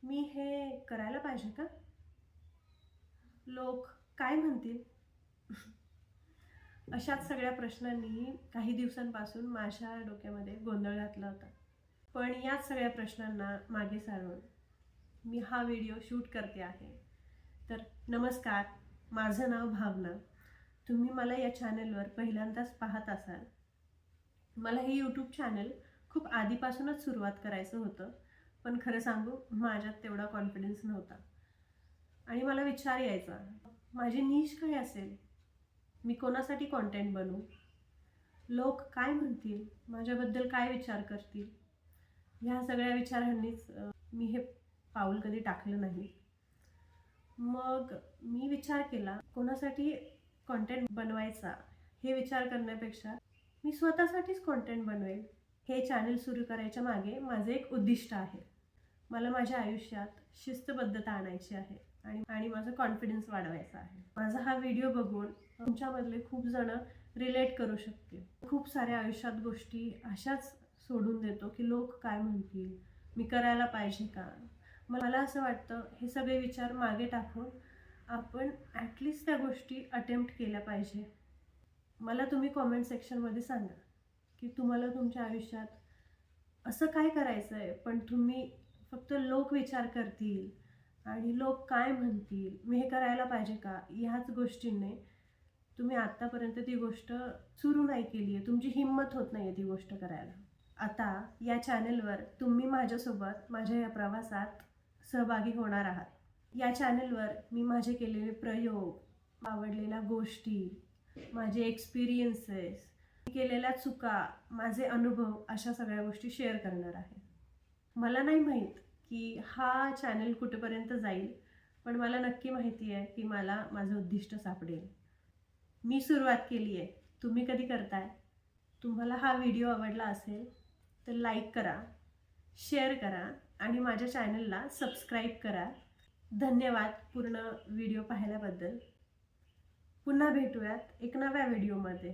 मी हे करायला पाहिजे का? लोक काय म्हणतील? अशाच सगळ्या प्रश्नांनी काही दिवसांपासून माझ्या डोक्यामध्ये गोंधळ घातला होता. पण याच सगळ्या प्रश्नांना मागे सारून मी हा व्हिडिओ शूट करते आहे. तर नमस्कार, माझं नाव भावना. तुम्ही मला या चॅनलवर पहिल्यांदाच पाहत असाल. मला हे यूट्यूब चॅनल खूप आधीपासूनच सुरुवात करायचं होतं, पण खरं सांगू माझ्यात तेवढा कॉन्फिडन्स नव्हता. आणि मला विचार यायचा, माझी नीश काय असेल? मी कोणासाठी कॉन्टेंट बनवू? लोक काय म्हणतील? माझ्याबद्दल काय विचार करतील? ह्या सगळ्या विचारांनीच मी हे पाऊल कधी टाकलं नाही. मग मी विचार केला, कोणासाठी कॉन्टेंट बनवायचा हे विचार करण्यापेक्षा मी स्वतःसाठीच कॉन्टेंट बनवेल. हे चॅनल सुरू करायच्या मागे माझे एक उद्दिष्ट आहे. मला माझ्या आयुष्यात शिस्तबद्धता आणायची आहे आणि माझा कॉन्फिडन्स वाढवायचा आहे. माझा हा व्हिडिओ बघून तुमच्यामधले खूप जण रिलेट करू शकतील. खूप साऱ्या आयुष्यात गोष्टी अशाच सोडून देतो की लोक काय म्हणतील, मी करायला पाहिजे का? मला असं वाटतं हे सगळे विचार मागे टाकून आपण ॲटलिस्ट त्या गोष्टी अटेम्प्ट केल्या पाहिजे. मला तुम्ही कॉमेंट सेक्शनमध्ये सांगा की तुम्हाला तुमच्या आयुष्यात असं काय करायचं आहे, पण तुम्ही फक्त लोक विचार करतील आणि लोक काय म्हणतील, मी हे करायला पाहिजे का, ह्याच गोष्टींनी तुम्ही आत्तापर्यंत ती गोष्ट सुरू नाही केली आहे. तुमची हिंमत होत नाही आहे ती गोष्ट करायला. आता या चॅनलवर तुम्ही माझ्यासोबत माझ्या या प्रवासात सहभागी होणार आहात. या चॅनलवर मी माझे केलेले प्रयोग, आवडलेल्या गोष्टी, माझे एक्सपिरियन्सेस, केलेल्या चुका, माझे अनुभव अशा सगळ्या गोष्टी शेअर करणार आहे. मला नाही माहीत की हा चॅनल कुठेपर्यंत जाईल, पण मला नक्की माहिती आहे की मला माझं उद्दिष्ट सापडेल. मी सुरुवात केली आहे, तुम्ही कधी करताय? तुम्हाला हा व्हिडिओ आवडला असेल तर लाईक करा, शेअर करा आणि माझ्या चॅनलला सबस्क्राईब करा. धन्यवाद पूर्ण व्हिडिओ पाहिल्याबद्दल. पुन्हा भेटूयात एक नव्या व्हिडिओमध्ये.